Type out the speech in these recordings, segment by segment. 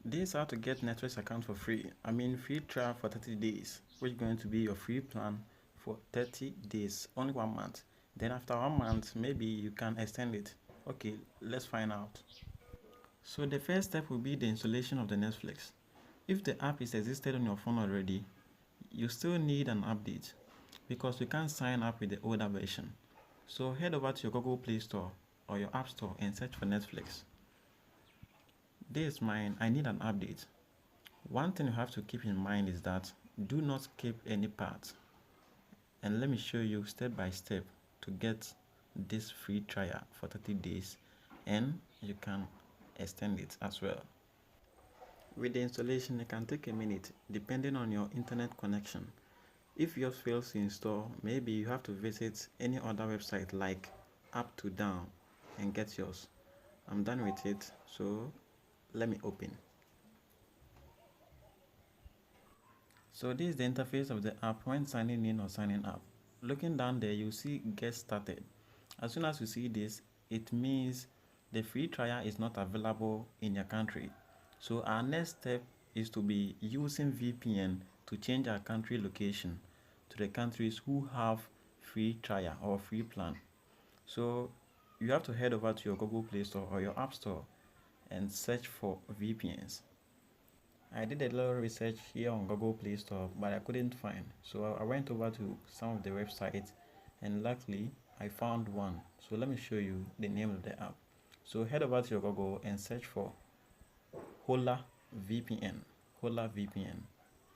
This is how to get Netflix account for free. Free trial for 30 days, which is going to be your free plan for 30 days, only 1 month. Then after 1 month, maybe you can extend it. Okay, let's find out. So the first step will be the installation of the Netflix. If the app is existed on your phone already, you still need an update because you can't sign up with the older version. So head over to your Google Play Store or your App Store and search for Netflix. This is mine. I need an update. One thing you have to keep in mind is that do not skip any part. And let me show you step by step to get this free trial for 30 days, and you can extend it as well. With the installation, it can take a minute depending on your internet connection. If yours fails to install, maybe you have to visit any other website like Up2Down and get yours. I'm done with it, so let me open. So this is the interface of the app when signing in or signing up. Looking down there, you see get started. As soon as you see this, it means the free trial is not available in your country. So our next step is to be using VPN to change our country location to the countries who have free trial or free plan. So you have to head over to your Google Play Store or your App Store and search for VPNs. I did a little research here on Google Play Store, but I couldn't find. So I went over to some of the websites, and luckily I found one. So let me show you the name of the app. So head over to your Google and search for Hola VPN. Hola VPN.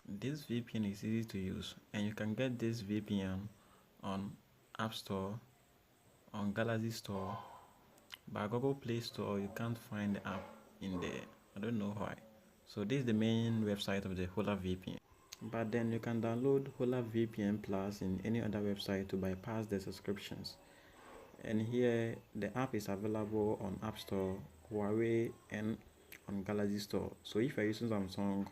This VPN is easy to use, and you can get this VPN on App Store, on Galaxy Store. By Google Play Store, you can't find the app in there. I don't know why. So this is the main website of the Hola VPN. But then you can download Hola VPN Plus in any other website to bypass the subscriptions. And here the app is available on App Store, Huawei, and on Galaxy Store. So if you're using Samsung,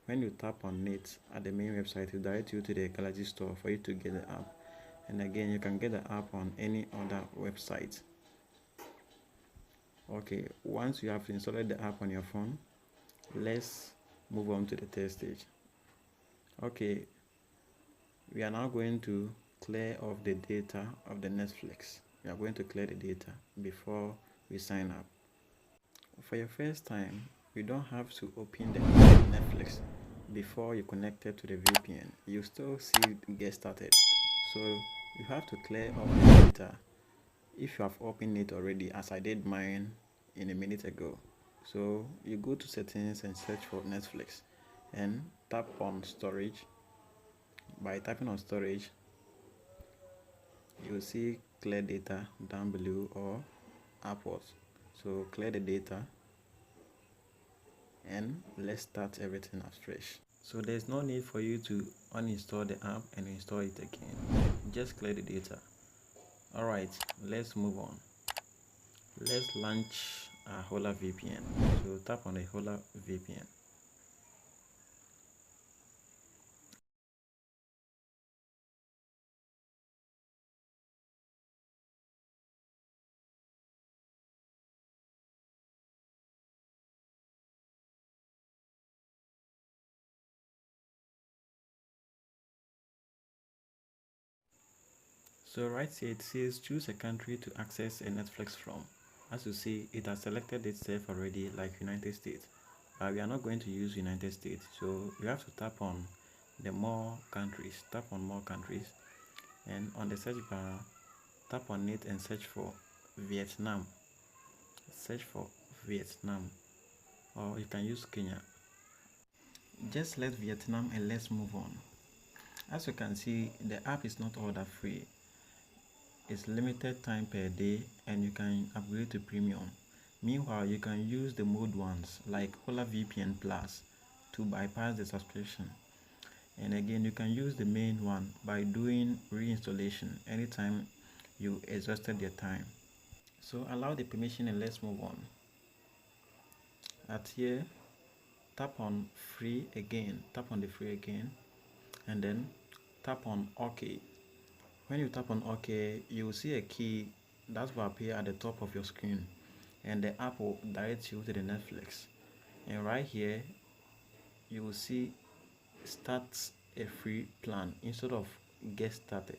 when you tap on it at the main website, it will direct you to the Galaxy Store for you to get the app. And again, you can get the app on any other website. Okay, once you have installed the app on your phone, let's move on to the test stage. Okay, we are now going to clear off the data of the Netflix. We are going to clear the data before we sign up. For your first time, you don't have to open the Netflix before you connect it to the VPN. You still see get started. So you have to clear off the data if you have opened it already, as I did mine in a minute ago. So you go to settings and search for Netflix and tap on storage. By tapping on storage, you'll see clear data down below or upwards. So clear the data and let's start everything afresh. So there's no need for you to uninstall the app and install it again. Just clear the data. Alright, let's move on. Let's launch our Hola VPN. So tap on the Hola VPN. So right here it says choose a country to access a Netflix from. As you see, it has selected itself already, like United States. But we are not going to use United States, so you have to tap on the more countries. Tap on more countries, and on the search bar, tap on it and search for Vietnam. Search for Vietnam, or you can use Kenya. Just select Vietnam and let's move on. As you can see, the app is not all that free. It's limited time per day and you can upgrade to premium. Meanwhile, you can use the mode ones like Hola VPN Plus to bypass the subscription. And again, you can use the main one by doing reinstallation anytime you exhausted your time. So allow the permission and let's move on. At here, tap on free again, tap on the free again, and then tap on OK. When you tap on OK, you will see a key that will appear at the top of your screen, and the app will direct you to the Netflix. and right here you will see start a free plan instead of get started.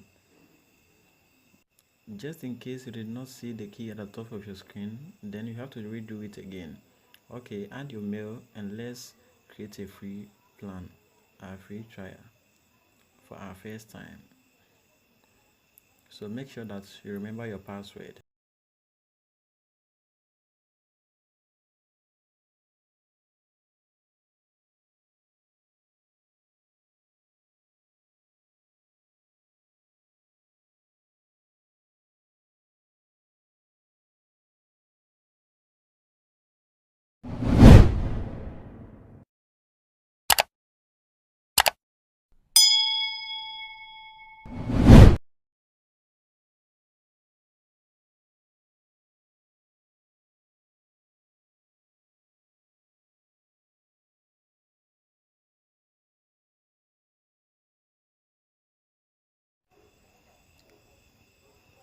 Just in case you did not see the key at the top of your screen, then you have to redo it again. Okay, add your mail and let's create a free plan, a free trial for our first time. So make sure that you remember your password.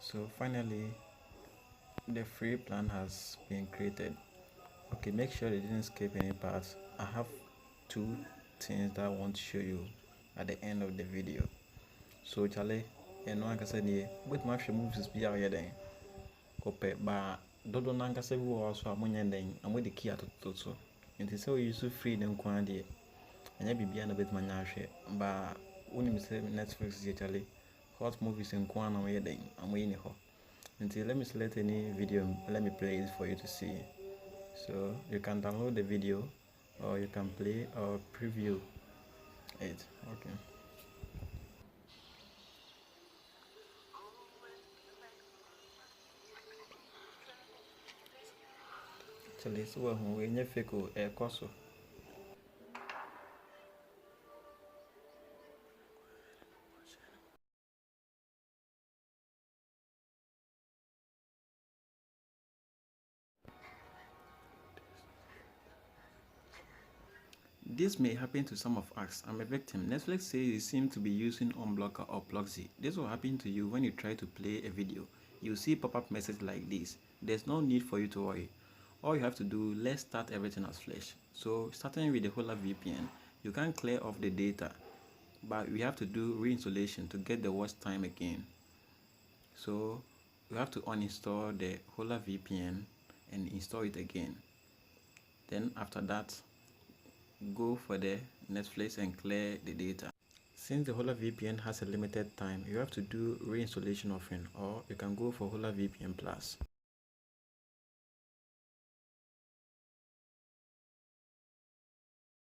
So finally, the free plan has been created. Okay, make sure you didn't skip any parts. I have two things that I want to show you at the end of the video. So Charlie, and no ankasa nie, with my movies be out then. Kope ba dodo nankasa bi wo so amonye den, amo de key atoto so. Nti se we use free den kwan de. Anya bibia na betima nya hwe. Ba wonim se Netflix ye Charlie. Hot movies in kwan na we den, amo yi ni ho. Until let me select any video, let me play it for you to see. So you can download the video or you can play or preview it. Okay. Actually, so we need fake a course. This may happen to some of us. I'm a victim. Netflix says it seems to be using unblocker or Blockzy. This will happen to you when you try to play a video. You'll see pop-up message like this. There's no need for you to worry. All you have to do, let's start everything as flash. So starting with the Hola VPN, you can clear off the data, but we have to do reinstallation to get the watch time again. So you have to uninstall the Hola VPN and install it again. Then after that, go for the Netflix and clear the data. Since the Hola VPN has a limited time, you have to do reinstallation often, or you can go for Hola VPN Plus.